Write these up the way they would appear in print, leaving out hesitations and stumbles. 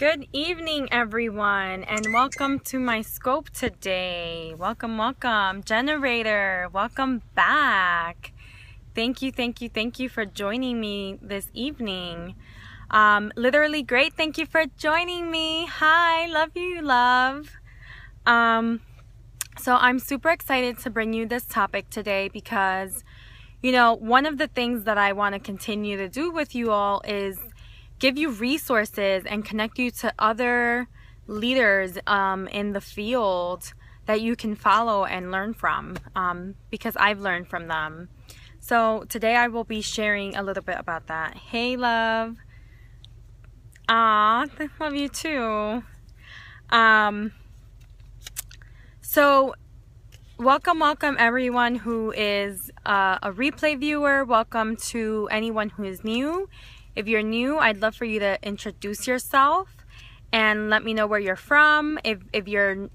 Good evening, everyone, and welcome to my scope today. Welcome, generator. Welcome back. Thank you for joining me this evening. Literally great. Thank you for joining me. Hi, love you, love. So I'm super excited to bring you this topic today because, one of the things that I want to continue to do with you all is give you resources and connect you to other leaders in the field that you can follow and learn from, because I've learned from them. So today I will be sharing a little bit about that. Hey, love. I love you too. So welcome everyone who is a replay viewer. Welcome to anyone who is new. If you're new, I'd love for you to introduce yourself and let me know where you're from. Even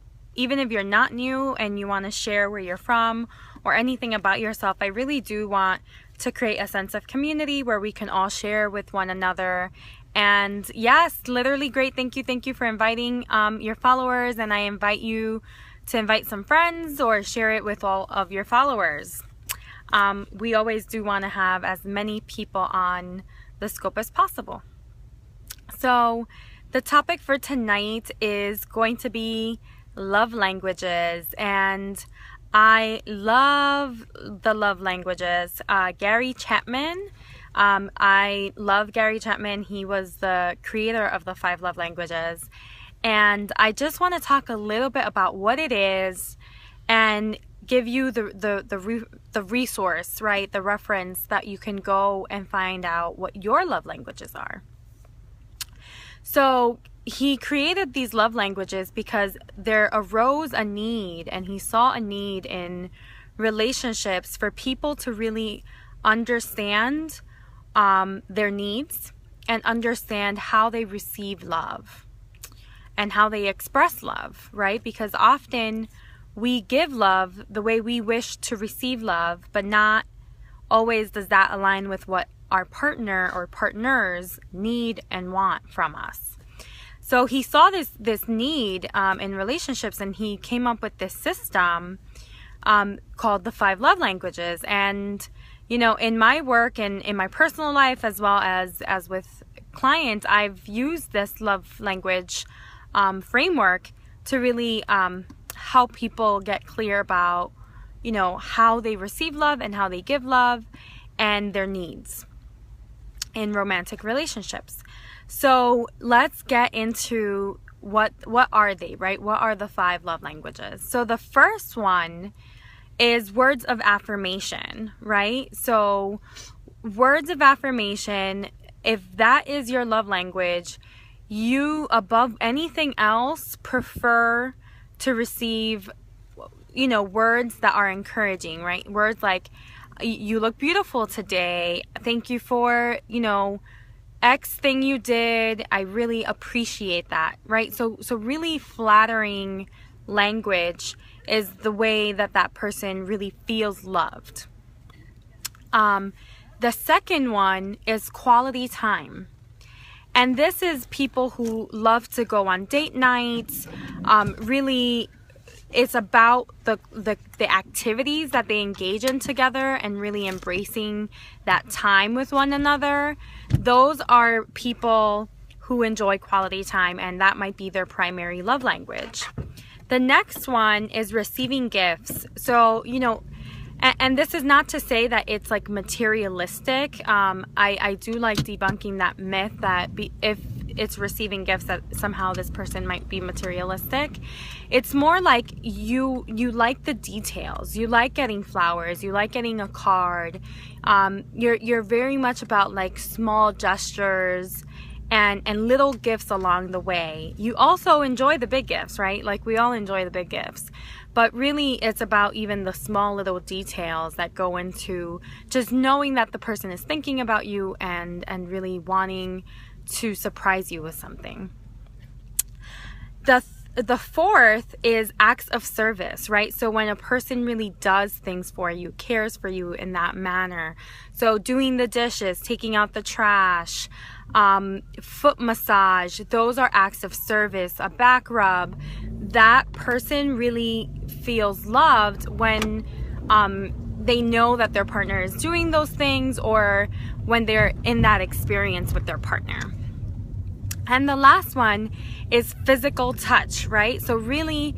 if you're not new and you want to share where you're from or anything about yourself, I really do want to create a sense of community where we can all share with one another. And yes, literally great. Thank you for inviting your followers, and I invite you to invite some friends or share it with all of your followers. We always do want to have as many people on the scope as possible. So the topic for tonight is going to be love languages, and I love the love languages. Gary Chapman, I love Gary Chapman. He was the creator of the 5 love languages, and I just want to talk a little bit about what it is and give you the resource, right? The reference that you can go and find out what your love languages are. So he created these love languages because there arose a need, and he saw a need in relationships for people to really understand their needs and understand how they receive love and how they express love, right? Because often we give love the way we wish to receive love, but not always does that align with what our partner or partners need and want from us. So he saw this need in relationships, and he came up with this system called the 5 love languages. And, in my work and in my personal life, as well as with clients, I've used this love language framework to really help people get clear about, how they receive love and how they give love and their needs in romantic relationships. So let's get into what are they, right? What are the 5 love languages? So the first one is words of affirmation, right? So words of affirmation, if that is your love language, you, above anything else, prefer to receive, words that are encouraging, right? Words like, you look beautiful today. Thank you for, X thing you did. I really appreciate that, right? So really flattering language is the way that person really feels loved. The second one is quality time. And this is people who love to go on date nights. Really, it's about the activities that they engage in together and really embracing that time with one another. Those are people who enjoy quality time, and that might be their primary love language. The next one is receiving gifts. So, and this is not to say that it's like materialistic. I do like debunking that myth that if it's receiving gifts that somehow this person might be materialistic. It's more like you like the details. You like getting flowers. You like getting a card. You're very much about like small gestures and little gifts along the way. You also enjoy the big gifts, right? Like we all enjoy the big gifts. But really, it's about even the small little details that go into just knowing that the person is thinking about you and really wanting to surprise you with something. The the fourth is acts of service, right? So when a person really does things for you, cares for you in that manner. So doing the dishes, taking out the trash, foot massage, those are acts of service. A back rub, that person really feels loved when they know that their partner is doing those things, or when they're in that experience with their partner. And the last one is physical touch, right? So really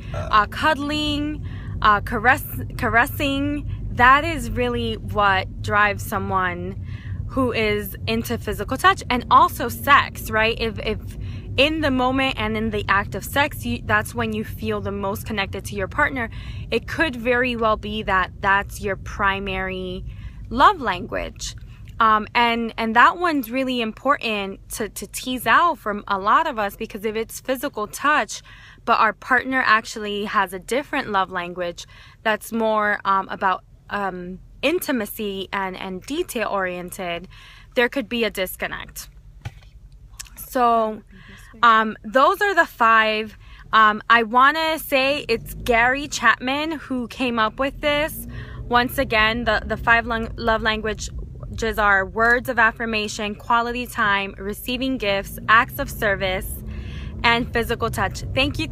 cuddling, caressing, that is really what drives someone who is into physical touch. And also sex, right? If in the moment and in the act of sex, that's when you feel the most connected to your partner, it could very well be that that's your primary love language. And that one's really important to tease out from a lot of us, because if it's physical touch, but our partner actually has a different love language that's more about intimacy and detail oriented, there could be a disconnect. So those are the 5. I want to say it's Gary Chapman who came up with this. Once again, the 5 love languages are words of affirmation, quality time, receiving gifts, acts of service, and physical touch. Thank you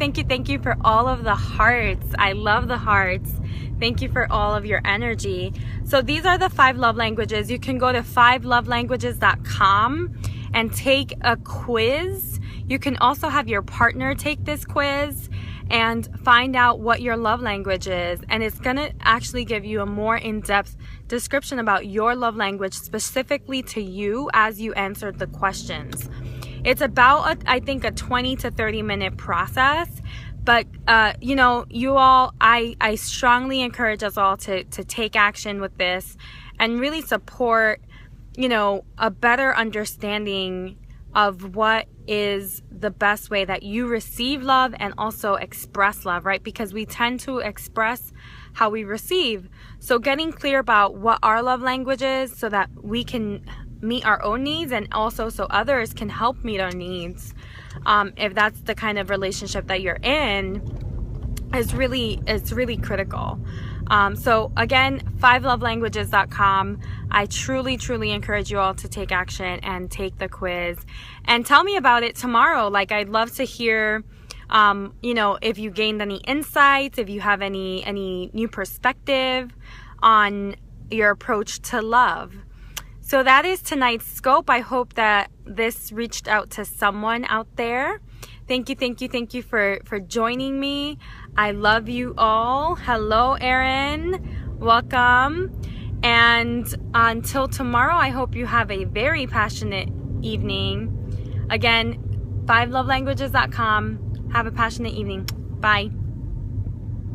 for all of the hearts. I love the hearts. Thank you for all of your energy. So these are the 5 love languages. You can go to 5lovelanguages.com and take a quiz. You can also have your partner take this quiz and find out what your love language is. And it's going to actually give you a more in-depth description about your love language specifically to you as you answered the questions. It's about, I think, a 20 to 30 minute process. But, you know, you all, I strongly encourage us all to take action with this and really support, you know, a better understanding of what is the best way that you receive love and also express love, right? Because we tend to express how we receive. So getting clear about what our love language is so that we can meet our own needs, and also so others can help meet our needs. If that's the kind of relationship that you're in, it's really critical. So again, 5lovelanguages.com. I truly encourage you all to take action and take the quiz and tell me about it tomorrow. Like, I'd love to hear, you know, if you gained any insights, if you have any new perspective on your approach to love. So that is tonight's scope. I hope that this reached out to someone out there. Thank you for joining me. I love you all. Hello, Erin. Welcome. And until tomorrow, I hope you have a very passionate evening. Again, 5lovelanguages.com. Have a passionate evening. Bye.